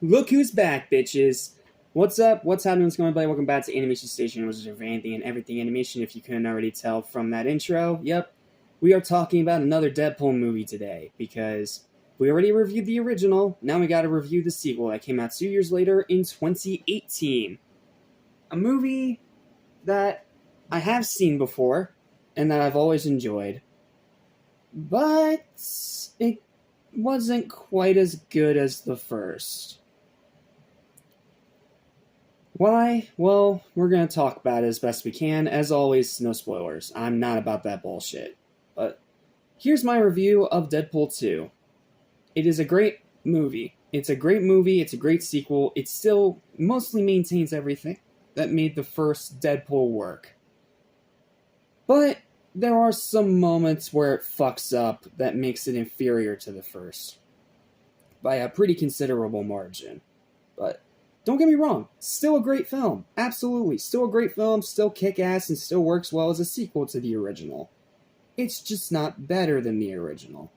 Look who's back, bitches! What's up? What's happening? What's going on, buddy? Welcome back to Animation Station, which is your anything and everything animation. If you couldn't already tell from that intro, yep, we are talking about another Deadpool movie today because we already reviewed the original. Now we got to review the sequel that came out 2 years later in 2018. A movie that I have seen before and that I've always enjoyed, but it wasn't quite as good as the first. Why? Well, we're going to talk about it as best we can. As always, no spoilers. I'm not about that bullshit. But here's my review of Deadpool 2. It is a great movie. It's a great movie. It's a great sequel. It still mostly maintains everything that made the first Deadpool work. But there are some moments where it fucks up that makes it inferior to the first. By a pretty considerable margin. But don't get me wrong, still a great film. Absolutely, still a great film, still kick-ass, and still works well as a sequel to the original. It's just not better than the original.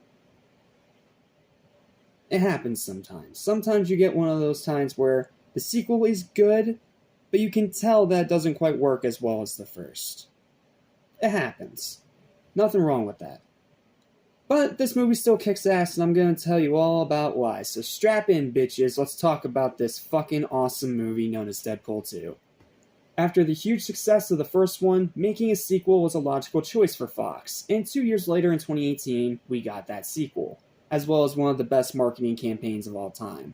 It happens sometimes. Sometimes you get one of those times where the sequel is good, but you can tell that it doesn't quite work as well as the first. It happens. Nothing wrong with that. But this movie still kicks ass, and I'm going to tell you all about why. So strap in, bitches. Let's talk about this fucking awesome movie known as Deadpool 2. After the huge success of the first one, making a sequel was a logical choice for Fox. And 2 years later in 2018, we got that sequel, as well as one of the best marketing campaigns of all time.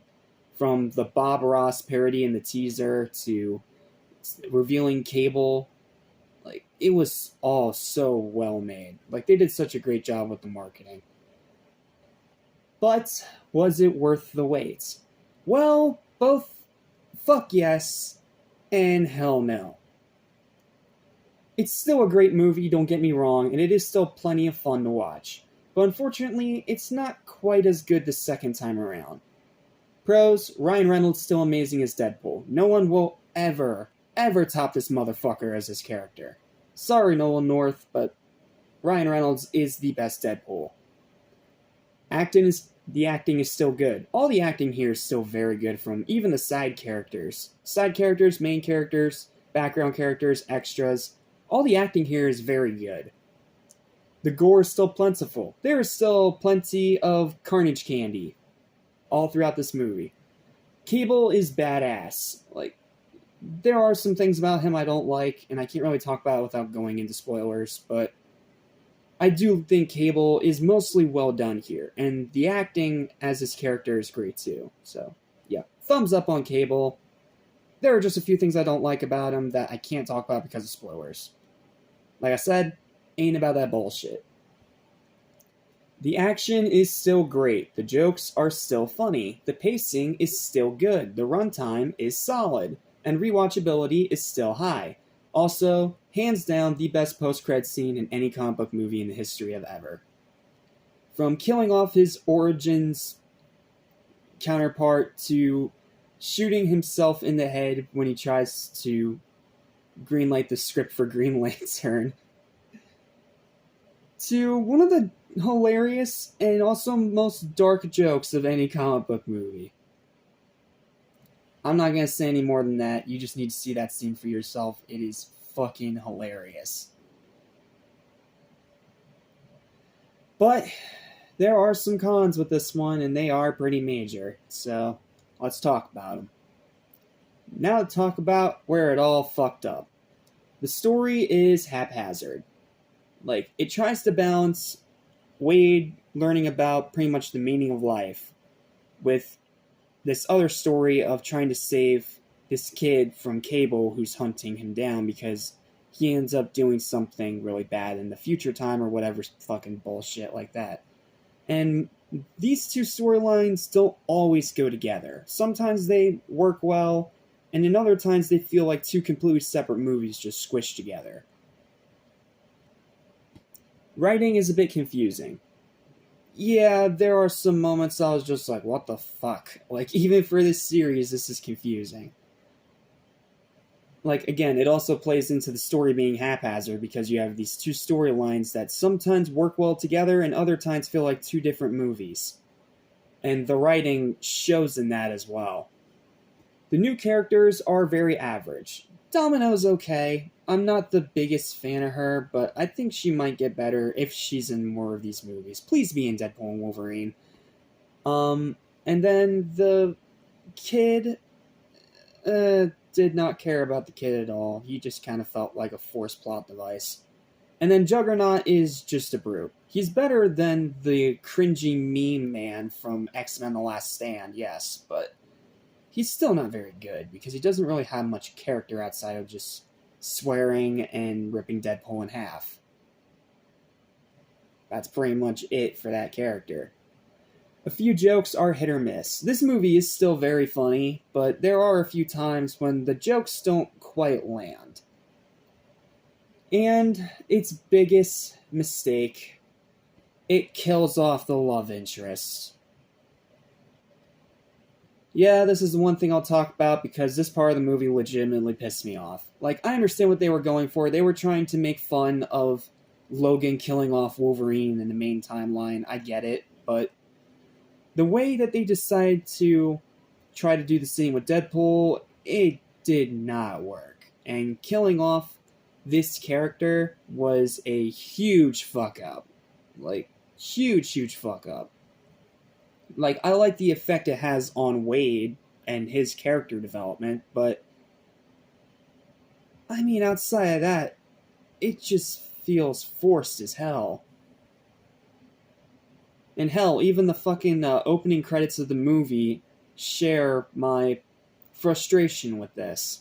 From the Bob Ross parody in the teaser to revealing Cable, it was all so well made. They did such a great job with the marketing. But was it worth the wait? Well, both fuck yes and hell no. It's still a great movie, don't get me wrong, and it is still plenty of fun to watch. But unfortunately, it's not quite as good the second time around. Pros, Ryan Reynolds still amazing as Deadpool. No one will ever top this motherfucker as his character. Sorry, Nolan North, but Ryan Reynolds is the best Deadpool. The acting is still good. All the acting here is still very good from even the side characters. Side characters, main characters, background characters, extras. All the acting here is very good. The gore is still plentiful. There is still plenty of carnage candy all throughout this movie. Cable is badass. There are some things about him I don't like, and I can't really talk about it without going into spoilers, but I do think Cable is mostly well done here, and the acting as his character is great too. So, yeah, thumbs up on Cable. There are just a few things I don't like about him that I can't talk about because of spoilers. Like I said, ain't about that bullshit. The action is still great, the jokes are still funny, the pacing is still good, the runtime is solid, and rewatchability is still high. Also, hands down, the best post-credits scene in any comic book movie in the history of ever. From killing off his Origins counterpart to shooting himself in the head when he tries to greenlight the script for Green Lantern, to one of the hilarious and also most dark jokes of any comic book movie. I'm not going to say any more than that. You just need to see that scene for yourself. It is fucking hilarious. But there are some cons with this one, and they are pretty major. So let's talk about them. Now to talk about where it all fucked up. The story is haphazard. It tries to balance Wade learning about pretty much the meaning of life with this other story of trying to save this kid from Cable who's hunting him down because he ends up doing something really bad in the future time or whatever fucking bullshit like that. And these two storylines don't always go together. Sometimes they work well, and in other times they feel like two completely separate movies just squished together. Writing is a bit confusing. Yeah, there are some moments I was just like, what the fuck? Even for this series, this is confusing. Again, it also plays into the story being haphazard because you have these two storylines that sometimes work well together and other times feel like two different movies. And the writing shows in that as well. The new characters are very average. Domino's okay. I'm not the biggest fan of her, but I think she might get better if she's in more of these movies. Please be in Deadpool and Wolverine. And then the kid did not care about the kid at all. He just kind of felt like a forced plot device. And then Juggernaut is just a brute. He's better than the cringy meme man from X-Men The Last Stand, yes, but he's still not very good because he doesn't really have much character outside of just swearing and ripping Deadpool in half. That's pretty much it for that character. A few jokes are hit or miss. This movie is still very funny, but there are a few times when the jokes don't quite land. And its biggest mistake, it kills off the love interest. Yeah, this is the one thing I'll talk about because this part of the movie legitimately pissed me off. Like, I understand what they were going for. They were trying to make fun of Logan killing off Wolverine in the main timeline. I get it, but the way that they decided to try to do the same with Deadpool, it did not work. And killing off this character was a huge fuck up. Like, huge fuck up. Like, I like the effect it has on Wade and his character development, but I mean, outside of that, it just feels forced as hell. And hell, even the fucking opening credits of the movie share my frustration with this.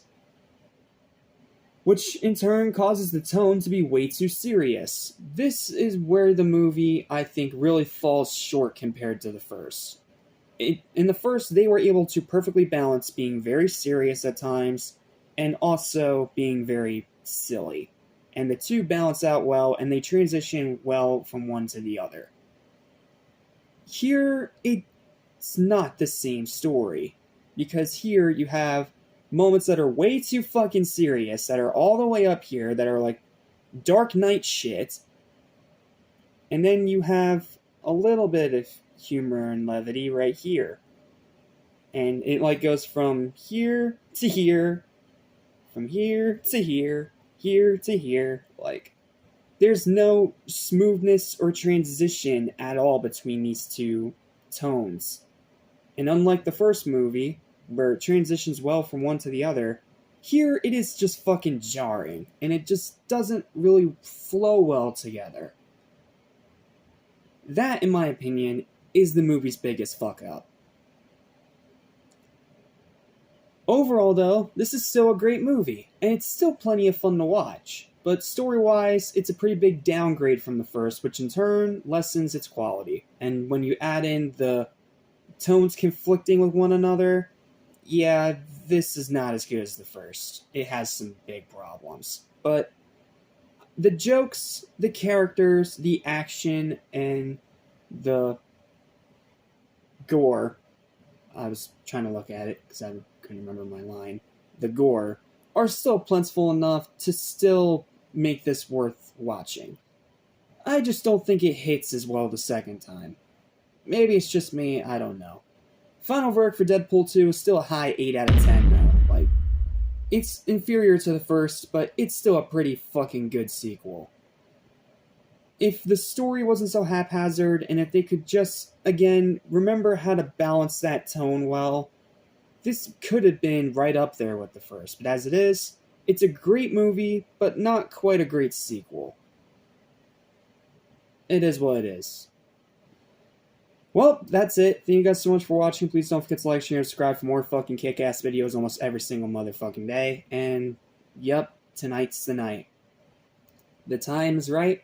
Which in turn causes the tone to be way too serious. This is where the movie, I think, really falls short compared to the first. In the first, they were able to perfectly balance being very serious at times and also being very silly. And the two balance out well, and they transition well from one to the other. Here, it's not the same story. Because here you have moments that are way too fucking serious, that are all the way up here, that are like Dark Knight shit. And then you have a little bit of humor and levity right here. And it like goes from here to here, from here to here to here. Like, there's no smoothness or transition at all between these two tones. And unlike the first movie, where it transitions well from one to the other, here it is just fucking jarring, and it just doesn't really flow well together. That, in my opinion, is the movie's biggest fuck up. Overall, though, this is still a great movie, and it's still plenty of fun to watch. But story-wise, it's a pretty big downgrade from the first, which in turn lessens its quality. And when you add in the tones conflicting with one another, yeah, this is not as good as the first. It has some big problems. But the jokes, the characters, the action, and the gore, I was trying to look at it because I couldn't remember my line, the gore, are still plentiful enough to still make this worth watching. I just don't think it hits as well the second time. Maybe it's just me, I don't know. Final verdict for Deadpool 2 is still a high 8 out of 10 though. Like, it's inferior to the first, but it's still a pretty fucking good sequel. If the story wasn't so haphazard, and if they could just, again, remember how to balance that tone well, this could have been right up there with the first. But as it is, it's a great movie, but not quite a great sequel. It is what it is. Well, that's it. Thank you guys so much for watching. Please don't forget to like, share, and subscribe for more fucking kick-ass videos almost every single motherfucking day. And, yep, tonight's the night. The time is right,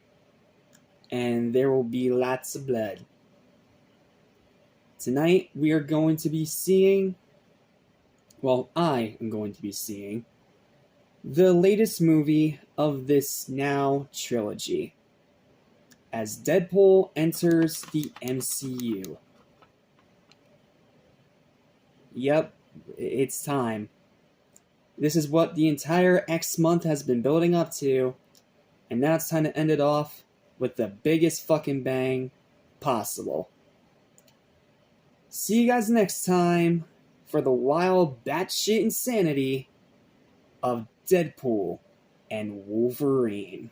and there will be lots of blood. Tonight, we are going to be seeing, well, I am going to be seeing, the latest movie of this now trilogy, as Deadpool enters the MCU. Yep, it's time. This is what the entire X month has been building up to, and now it's time to end it off with the biggest fucking bang possible. See you guys next time. for the wild batshit insanity of Deadpool and Wolverine.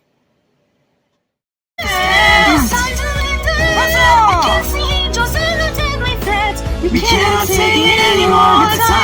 We cannot take it anymore.